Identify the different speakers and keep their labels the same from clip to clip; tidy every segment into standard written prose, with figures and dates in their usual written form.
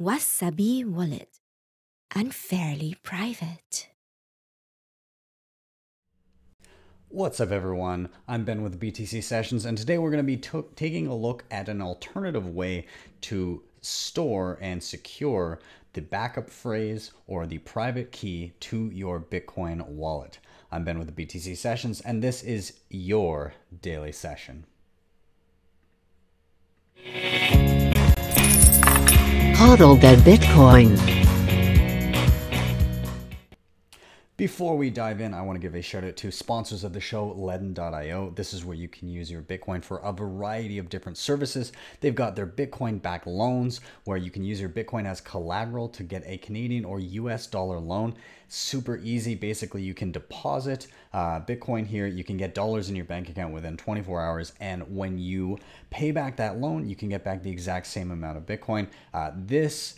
Speaker 1: Wasabi wallet. Unfairly private.
Speaker 2: What's up everyone, I'm Ben with BTC Sessions, and today we're going to be taking a look at an alternative way to store and secure the backup phrase or the private key to your Bitcoin wallet. I'm Ben with the BTC Sessions, and this is your daily session.
Speaker 3: Hodl the Bitcoin.
Speaker 2: Before we dive in, I want to give a shout out to sponsors of the show, LEDN.io. This is where you can use your Bitcoin for a variety of different services. They've got their Bitcoin-backed loans, where you can use your Bitcoin as collateral to get a Canadian or US dollar loan. Super easy. Basically, you can deposit Bitcoin here. You can get dollars in your bank account within 24 hours. And when you pay back that loan, you can get back the exact same amount of Bitcoin. This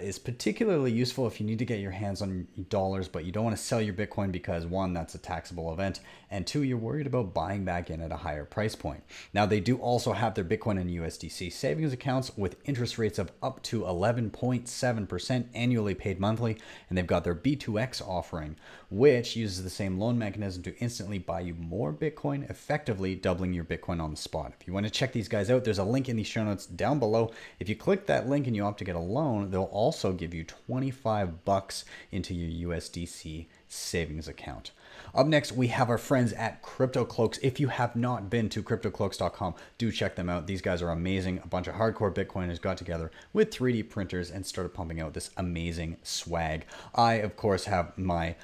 Speaker 2: is particularly useful if you need to get your hands on dollars, but you don't want to sell your Bitcoin because one, that's a taxable event, and two, you're worried about buying back in at a higher price point. Now, they do also have their Bitcoin and USDC savings accounts with interest rates of up to 11.7% annually paid monthly, and they've got their B2X offering, which uses the same loan mechanism to instantly buy you more Bitcoin, effectively doubling your Bitcoin on the spot. If you want to check these guys out, there's a link in the show notes down below. If you click that link and you opt to get a loan, they'll also give you 25 bucks into your USDC savings account. Up next, we have our friends at Cloaks. If you have not been to cryptocloaks.com, do check them out. These guys are amazing. A bunch of hardcore Bitcoiners got together with 3D printers and started pumping out this amazing swag. I, of course, have my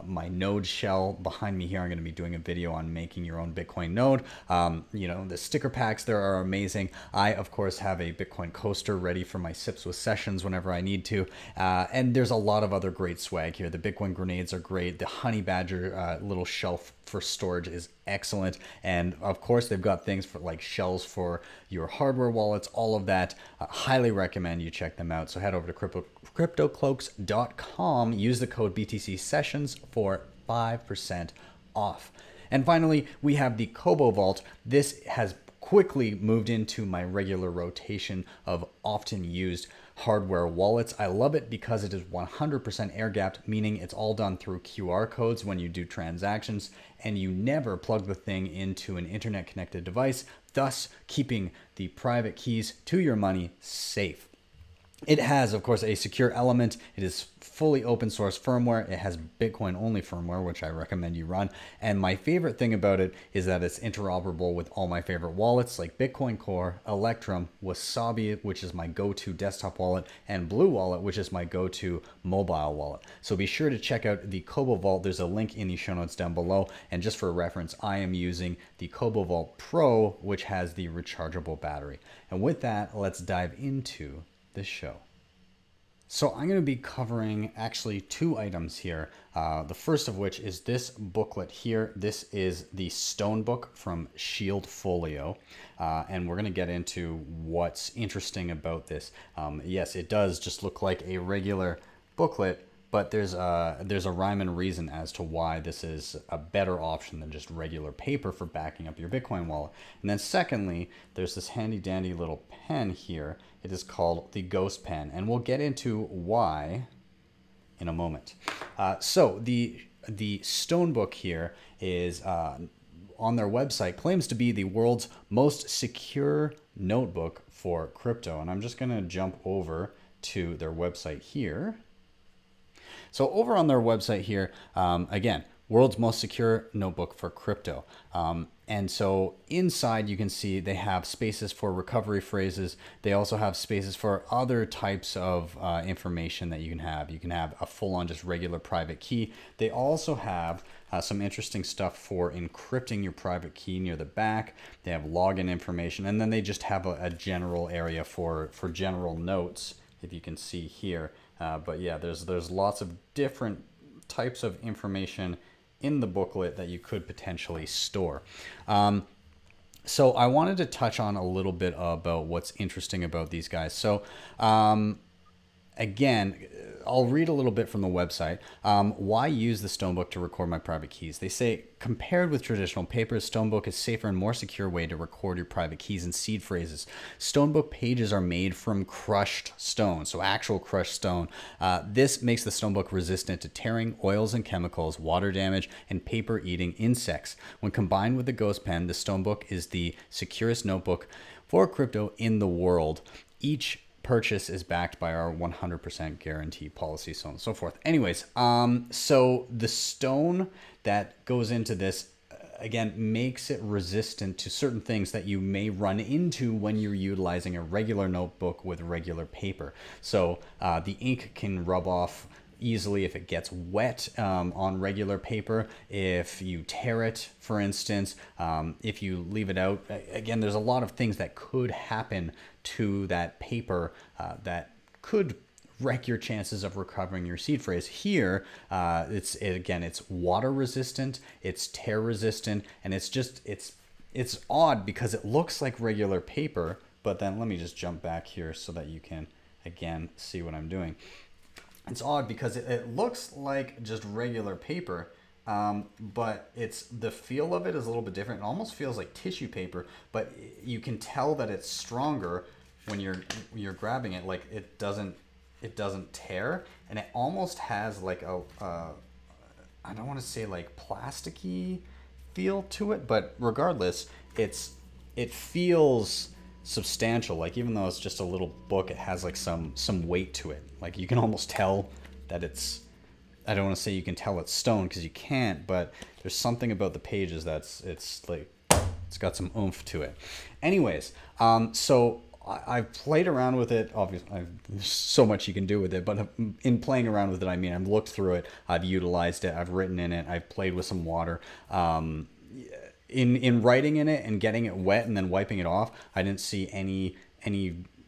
Speaker 2: my node shell behind me here. I'm going to be doing a video on making your own Bitcoin node. You know, the sticker packs there are amazing. I, of course, have a Bitcoin coaster ready for my sips with sessions whenever I need to. And there's a lot of other great swag here. The Bitcoin grenades are great. The honey badger little shelf for storage is excellent, and of course they've got things for like shells for your hardware wallets, all of that. Highly recommend you check them out. So head over to cryptocloaks.com, use the code BTC Sessions for 5% off. And finally, we have the Kobo Vault. This has quickly moved into my regular rotation of often used hardware wallets. I love it because it is 100% air gapped, meaning it's all done through QR codes when you do transactions, and you never plug the thing into an internet connected device, thus keeping the private keys to your money safe. It has, of course, a secure element. It is fully open source firmware. It has Bitcoin only firmware, which I recommend you run. And my favorite thing about it is that it's interoperable with all my favorite wallets like Bitcoin Core, Electrum, Wasabi, which is my go-to desktop wallet, and Blue Wallet, which is my go-to mobile wallet. So be sure to check out the Kobo Vault. There's a link in the show notes down below. And just for reference, I am using the Kobo Vault Pro, which has the rechargeable battery. And with that, let's dive into the show. So I'm going to be covering actually two items here. The first of which is this booklet here. This is the Stonebook from Shieldfolio, and we're going to get into what's interesting about this. Yes, it does just look like a regular booklet, but there's a rhyme and reason as to why this is a better option than just regular paper for backing up your Bitcoin wallet. And then secondly, there's this handy dandy little pen here. It is called the Ghost Pen, and we'll get into why in a moment. So the Stonebook here is on their website, claims to be the world's most secure notebook for crypto. And I'm just going to jump over to their website here. So over on their website here, again, world's most secure notebook for crypto. And so inside you can see they have spaces for recovery phrases. They also have spaces for other types of information that you can have. You can have a full-on just regular private key. They also have some interesting stuff for encrypting your private key near the back. They have login information, and then they just have a general area for general notes, if you can see here. But yeah, there's lots of different types of information in the booklet that you could potentially store. So I wanted to touch on a little bit about what's interesting about these guys. So again, I'll read a little bit from the website. Why use the Stonebook to record my private keys? They say, compared with traditional paper, Stonebook is safer and more secure way to record your private keys and seed phrases. Stonebook pages are made from crushed stone, so actual crushed stone. This makes the Stonebook resistant to tearing, oils and chemicals, water damage, and paper-eating insects. When combined with the Ghost Pen, the Stonebook is the securest notebook for crypto in the world. Each purchase is backed by our 100% guarantee policy, so on and so forth. Anyways, so the stone that goes into this, again, makes it resistant to certain things that you may run into when you're utilizing a regular notebook with regular paper. So the ink can rub off easily if it gets wet on regular paper, if you tear it, for instance, if you leave it out. Again, there's a lot of things that could happen to that paper that could wreck your chances of recovering your seed phrase. Here, it's water resistant, it's tear resistant, and it's odd because it looks like regular paper, but then let me just jump back here so that you can, again, see what I'm doing. It's odd because it looks like just regular paper, but the feel of it is a little bit different. It almost feels like tissue paper, but you can tell that it's stronger when you're grabbing it. Like it doesn't tear, and it almost has like I don't want to say like plasticky feel to it, but regardless, it feels substantial. Like even though it's just a little book, it has like some weight to it. Like you can almost tell that it's, I don't want to say you can tell it's stone because you can't, but there's something about the pages it's got some oomph to it. Anyways, so I've played around with it. Obviously, there's so much you can do with it, but in playing around with it, I mean, I've looked through it, I've utilized it, I've written in it, I've played with some water. In writing in it and getting it wet and then wiping it off, I didn't see any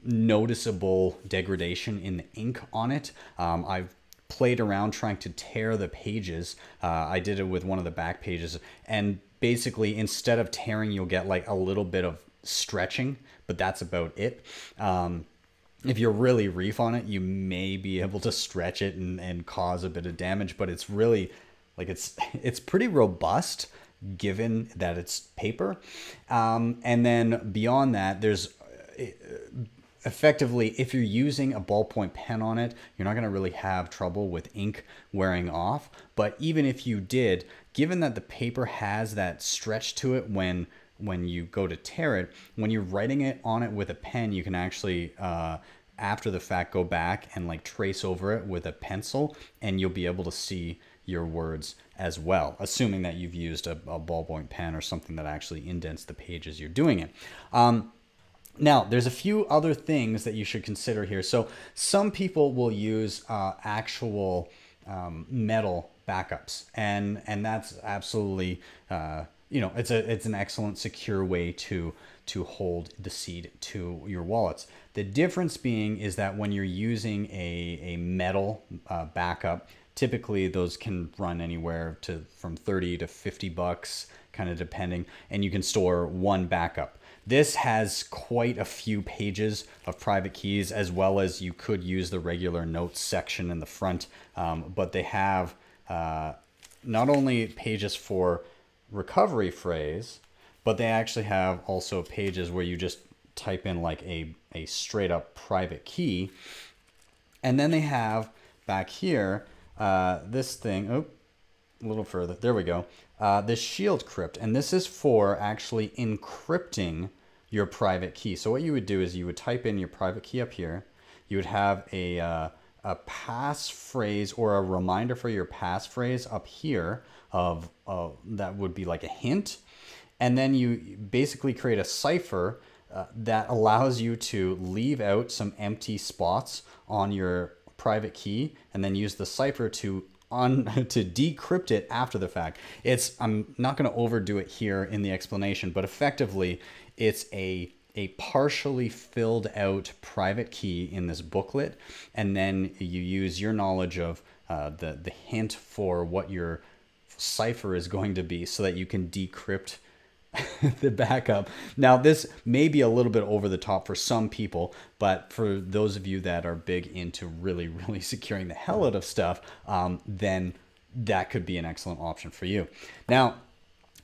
Speaker 2: noticeable degradation in the ink on it. I've played around trying to tear the pages. I did it with one of the back pages, and basically instead of tearing, you'll get like a little bit of stretching, but that's about it. If you're really reef on it, you may be able to stretch it and cause a bit of damage, but it's really like it's pretty robust given that it's paper. And then beyond that, there's effectively, if you're using a ballpoint pen on it, you're not going to really have trouble with ink wearing off. But even if you did, given that the paper has that stretch to it when you go to tear it, when you're writing it on it with a pen, you can actually after the fact go back and like trace over it with a pencil, and you'll be able to see your words as well, assuming that you've used a ballpoint pen or something that actually indents the page as you're doing it. Now, there's a few other things that you should consider here. So some people will use actual metal backups, and that's absolutely it's an excellent secure way to hold the seed to your wallets. The difference being is that when you're using a metal backup, typically those can run anywhere from 30 to 50 bucks, kind of depending, and you can store one backup. This has quite a few pages of private keys, as well as you could use the regular notes section in the front, but they have not only pages for recovery phrase, but they actually have also pages where you just type in like a straight up private key. And then they have back here this thing, a little further, there we go, this shield crypt, and this is for actually encrypting your private key. So what you would do is you would type in your private key up here, you would have a passphrase or a reminder for your passphrase up here of that would be like a hint, and then you basically create a cipher that allows you to leave out some empty spots on your private key, and then use the cipher to decrypt it after the fact. I'm not going to overdo it here in the explanation, but effectively it's a partially filled out private key in this booklet, and then you use your knowledge of the hint for what your cipher is going to be so that you can decrypt the backup. Now, this may be a little bit over the top for some people, but for those of you that are big into really, really securing the hell out of stuff, then that could be an excellent option for you. Now,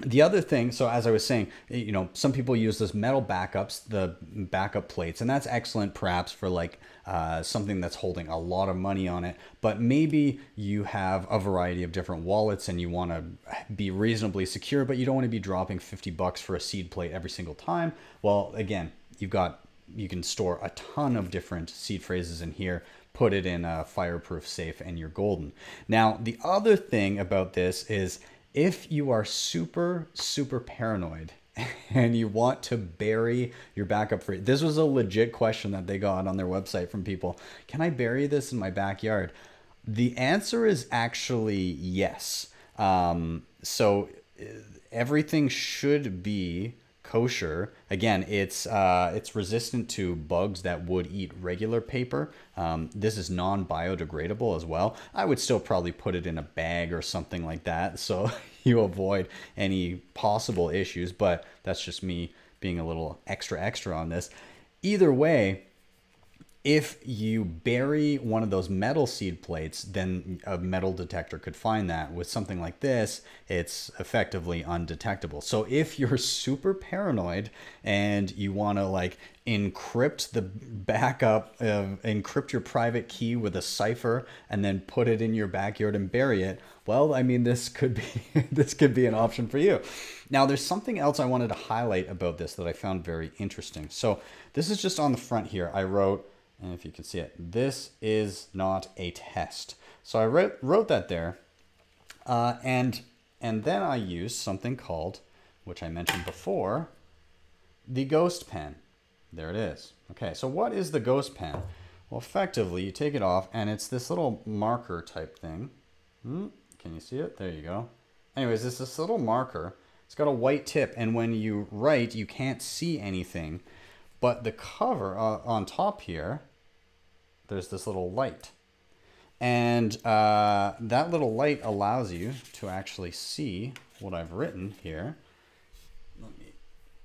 Speaker 2: the other thing, so as I was saying, you know, some people use this metal backups, the backup plates, and that's excellent perhaps for like something that's holding a lot of money on it. But maybe you have a variety of different wallets and you want to be reasonably secure, but you don't want to be dropping 50 bucks for a seed plate every single time. Well, again, you can store a ton of different seed phrases in here, put it in a fireproof safe, and you're golden. Now, the other thing about this is, if you are super, super paranoid and you want to bury your backup phrase, this was a legit question that they got on their website from people. Can I bury this in my backyard? The answer is actually yes. So everything should be kosher. Again, it's resistant to bugs that would eat regular paper. This is non-biodegradable as well. I would still probably put it in a bag or something like that, so you avoid any possible issues, but that's just me being a little extra on this. Either way, if you bury one of those metal seed plates, then a metal detector could find that. With something like this, it's effectively undetectable. So if you're super paranoid and you want to like encrypt the backup, encrypt your private key with a cipher and then put it in your backyard and bury it, well, I mean, this could be this could be an option for you. Now, there's something else I wanted to highlight about this that I found very interesting. So this is just on the front here. I wrote, and if you can see it, this is not a test. So I wrote that there, and then I used something called, which I mentioned before, the Ghost Pen. There it is. Okay, so what is the Ghost Pen? Well, effectively, you take it off, and it's this little marker type thing. Can you see it? There you go. Anyways, it's this little marker. It's got a white tip, and when you write, you can't see anything. But the cover on top here, there's this little light. And that little light allows you to actually see what I've written here.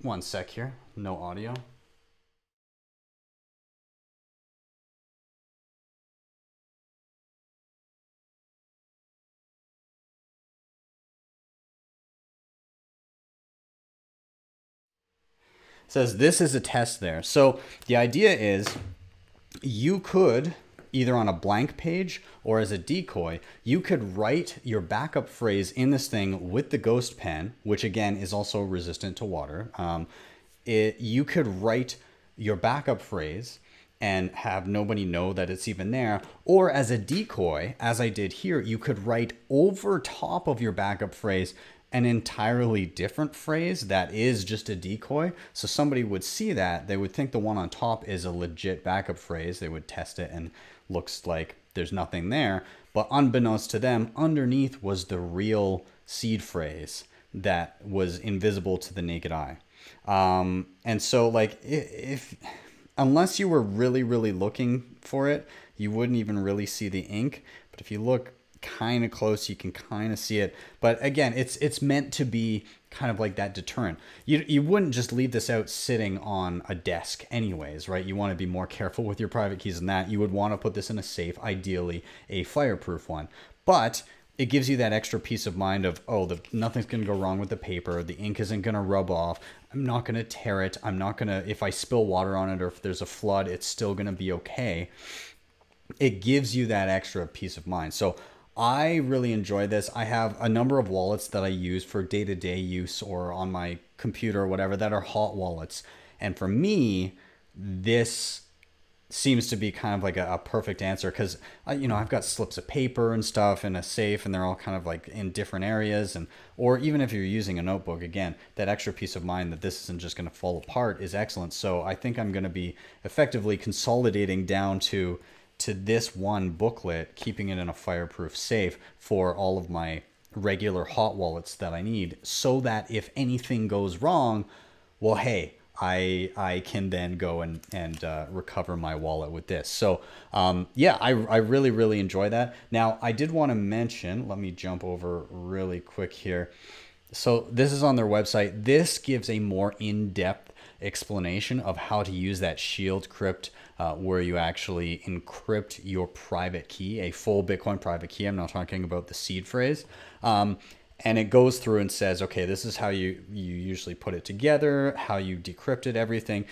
Speaker 2: One sec here, no audio. Says this is a test there. So the idea is you could, either on a blank page or as a decoy, you could write your backup phrase in this thing with the Ghost Pen, which again is also resistant to water. You could write your backup phrase and have nobody know that it's even there. Or as a decoy, as I did here, you could write over top of your backup phrase an entirely different phrase that is just a decoy. So somebody would see that, they would think the one on top is a legit backup phrase. They would test it and looks like there's nothing there. But unbeknownst to them, underneath was the real seed phrase that was invisible to the naked eye. And so like unless you were really, really looking for it, you wouldn't even really see the ink. But if you look kind of close, you can kind of see it. But again, it's meant to be kind of like that deterrent. You wouldn't just leave this out sitting on a desk anyways, right? You want to be more careful with your private keys than that. You would want to put this in a safe, ideally a fireproof one. But it gives you that extra peace of mind of, oh, nothing's going to go wrong with the paper. The ink isn't going to rub off. I'm not going to tear it. I'm not going to, if I spill water on it or if there's a flood, it's still going to be okay. It gives you that extra peace of mind. So I really enjoy this. I have a number of wallets that I use for day-to-day use or on my computer or whatever that are hot wallets. And for me, this seems to be kind of like a perfect answer because, you know, I've got slips of paper and stuff in a safe and they're all kind of like in different areas. And or even if you're using a notebook, again, that extra peace of mind that this isn't just going to fall apart is excellent. So I think I'm going to be effectively consolidating down to this one booklet, keeping it in a fireproof safe for all of my regular hot wallets that I need, so that if anything goes wrong, well, hey, I can then go and recover my wallet with this. So yeah, I really, really enjoy that. Now, I did want to mention, let me jump over really quick here. So this is on their website. This gives a more in-depth explanation of how to use that Shield Crypt, where you actually encrypt your private key, a full Bitcoin private key. I'm not talking about the seed phrase. And it goes through and says, okay, this is how you usually put it together, how you decrypted everything.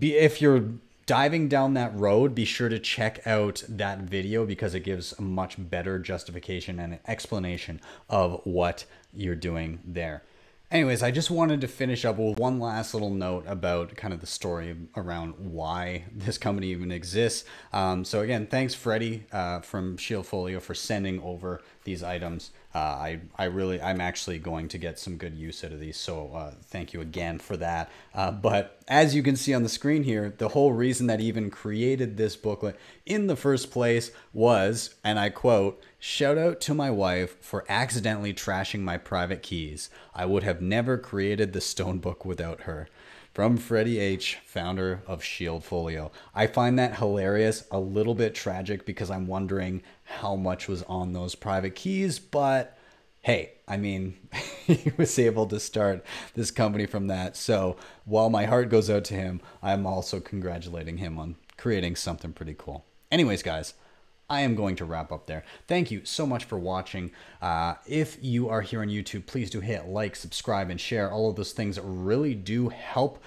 Speaker 2: If you're diving down that road, be sure to check out that video because it gives a much better justification and an explanation of what you're doing there. Anyways, I just wanted to finish up with one last little note about kind of the story around why this company even exists. So again, thanks Freddie from Shieldfolio for sending over these items. I'm actually going to get some good use out of these, so thank you again for that. But as you can see on the screen here, the whole reason that he even created this booklet in the first place was, and I quote, "Shout out to my wife for accidentally trashing my private keys. I would have never created the Stonebook without her." From Freddie H., founder of Shieldfolio. I find that hilarious, a little bit tragic because I'm wondering how much was on those private keys, but hey, I mean, he was able to start this company from that. So while my heart goes out to him, I'm also congratulating him on creating something pretty cool. Anyways, guys, I am going to wrap up there. Thank you so much for watching. If you are here on YouTube, please do hit like, subscribe, and share. All of those things really do help.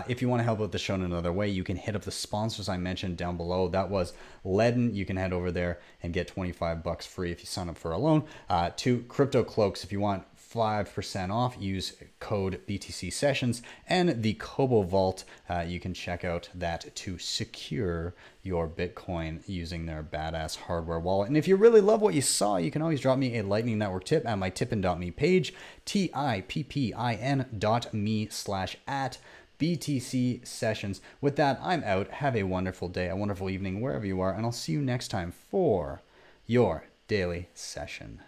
Speaker 2: If you want to help out the show in another way, you can hit up the sponsors I mentioned down below. That was LEDN. You can head over there and get 25 bucks free if you sign up for a loan. To Crypto Cloaks, if you want 5% off, use code BTC Sessions, and the Kobo Vault, you can check out that to secure your Bitcoin using their badass hardware wallet. And if you really love what you saw, you can always drop me a Lightning Network tip at my tippin.me page, tippin.me/@BTC Sessions. With that, I'm out. Have a wonderful day, a wonderful evening, wherever you are, and I'll see you next time for your daily session.